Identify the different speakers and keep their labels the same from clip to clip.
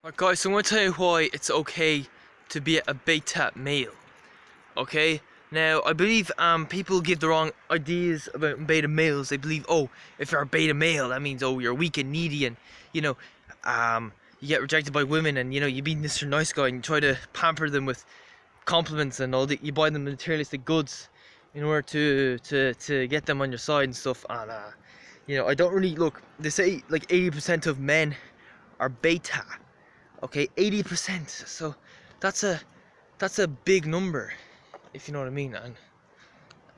Speaker 1: Alright guys, so I'm going to tell you why it's okay to be a beta male. Okay? Now, I believe people give the wrong ideas about beta males. They believe, oh, if you're a beta male, that means, oh, you're weak and needy and, you know, you get rejected by women and, you know, you be Mr. Nice Guy and you try to pamper them with compliments and all that. You buy them materialistic goods in order to get them on your side and stuff. And, you know, I don't really, look, they say like 80% of men are beta. Okay, 80%. So that's a big number, if you know what I mean.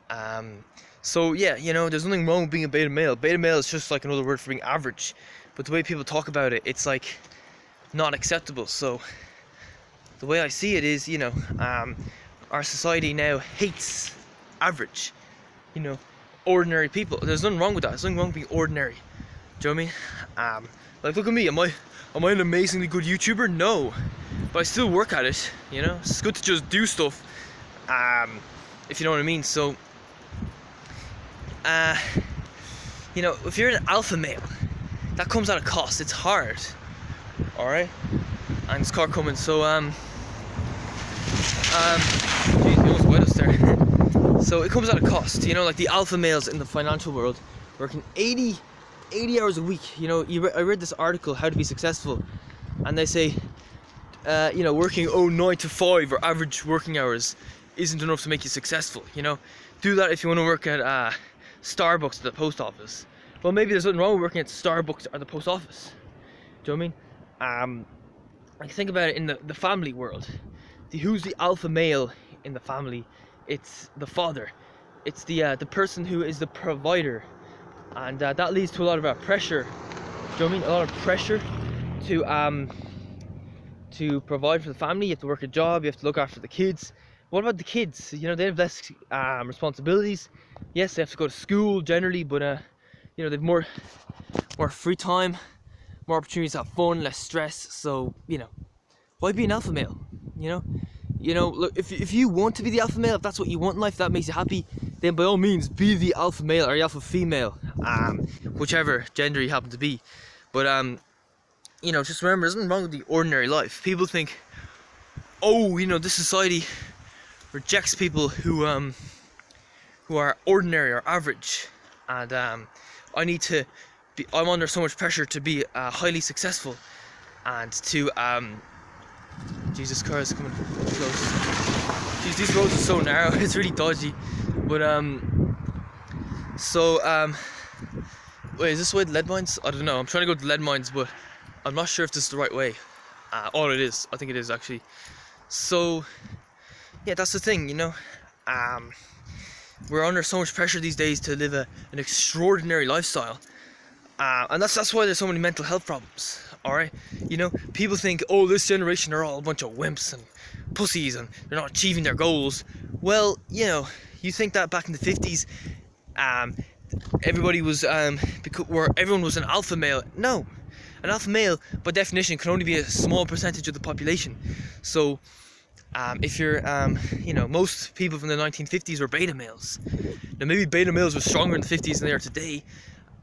Speaker 1: And so yeah, you know, there's nothing wrong with being a beta male. Beta male is just like another word for being average, but the way people talk about it, it's like not acceptable. So the way I see it is, you know, our society now hates average, you know, ordinary people. There's nothing wrong with that. There's nothing wrong with being ordinary. Do you know what I mean? Like, look at me. Am I an amazingly good YouTuber? No, but I still work at it. You know, it's good to just do stuff. If you know what I mean. So, you know, if you're an alpha male, that comes at a cost. It's hard. All right. And this car coming. So, geez, you almost wet us there. So it comes at a cost. You know, like the alpha males in the financial world working 80 hours a week. You know, I read this article, How to Be Successful, and they say, you know, working 9 to 5 or average working hours isn't enough to make you successful. You know, do that if you want to work at Starbucks or the post office. Well, maybe there's nothing wrong with working at Starbucks or the post office. Do you know what I mean? Like, think about it in the family world. Who's the alpha male in the family? It's the father. It's the person who is the provider. And that leads to a lot of pressure. Do you know what I mean? A lot of pressure to provide for the family. You have to work a job. You have to look after the kids. What about the kids? You know, they have less responsibilities. Yes, they have to go to school generally, but you know, they have more free time, more opportunities to have fun, less stress. So, you know, why be an alpha male? You know, look, if you want to be the alpha male, if that's what you want in life, that makes you happy, then by all means be the alpha male or the alpha female, whichever gender you happen to be. But you know, just remember, there's nothing wrong with the ordinary life. People think, oh, you know, this society rejects people who are ordinary or average, and I'm under so much pressure to be highly successful and to Jesus, car is coming close. Jeez, these roads are so narrow. It's really dodgy. But wait, is this way to lead mines? I don't know. I'm trying to go to lead mines, but I'm not sure if this is the right way. Oh, it is. I think it is actually. So yeah, that's the thing, you know. We're under so much pressure these days to live an extraordinary lifestyle, and that's why there's so many mental health problems. Alright, you know, people think, oh, this generation are all a bunch of wimps and pussies and they're not achieving their goals. Well, you know, you think that back in the 50s, everybody was everyone was an alpha male. No, an alpha male by definition can only be a small percentage of the population. So if you're you know, most people from the 1950s were beta males. Now maybe beta males were stronger in the 50s than they are today.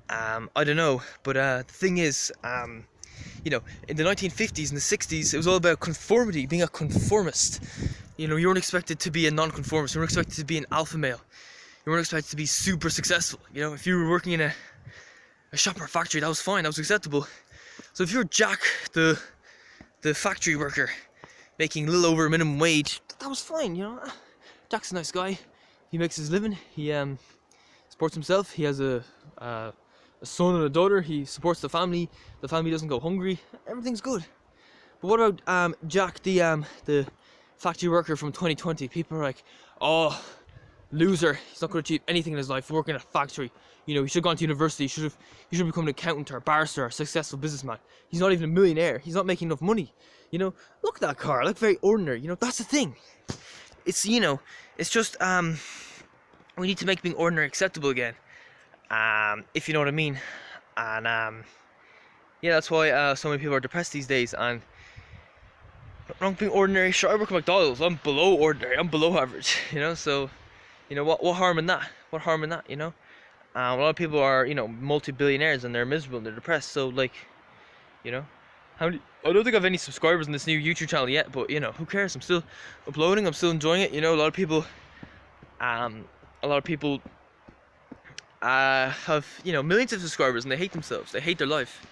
Speaker 1: I don't know, but the thing is, you know, in the 1950s and the 60s, it was all about conformity, being a conformist. You know, you weren't expected to be a non-conformist. You weren't expected to be an alpha male. You weren't expected to be super successful. You know, if you were working in a shop or a factory, that was fine, that was acceptable. So if you're Jack, the factory worker, making a little over minimum wage, that was fine, you know. Jack's a nice guy. He makes his living. He supports himself. He has a son and a daughter. He supports the family. The family doesn't go hungry. Everything's good. But what about Jack, the factory worker from 2020? People are like, oh, loser. He's not going to achieve anything in his life working in a factory. You know, he should have gone to university. He should have become an accountant or a barrister or a successful businessman. He's not even a millionaire. He's not making enough money. You know, look at that car. Look very ordinary. You know, that's the thing. It's, you know, it's just we need to make being ordinary acceptable again. If you know what I mean. And yeah, that's why so many people are depressed these days. And I'm being ordinary. Sure, I work at McDonald's. I'm below ordinary. I'm below average. You know, so you know what harm in that? What harm in that? You know, a lot of people are, you know, multi-billionaires and they're miserable and they're depressed. So like, you know, how many? I don't think I have any subscribers on this new YouTube channel yet, but you know, who cares? I'm still uploading. I'm still enjoying it. You know, a lot of people, um, a lot of people have, you know, millions of subscribers and they hate themselves. They hate their life.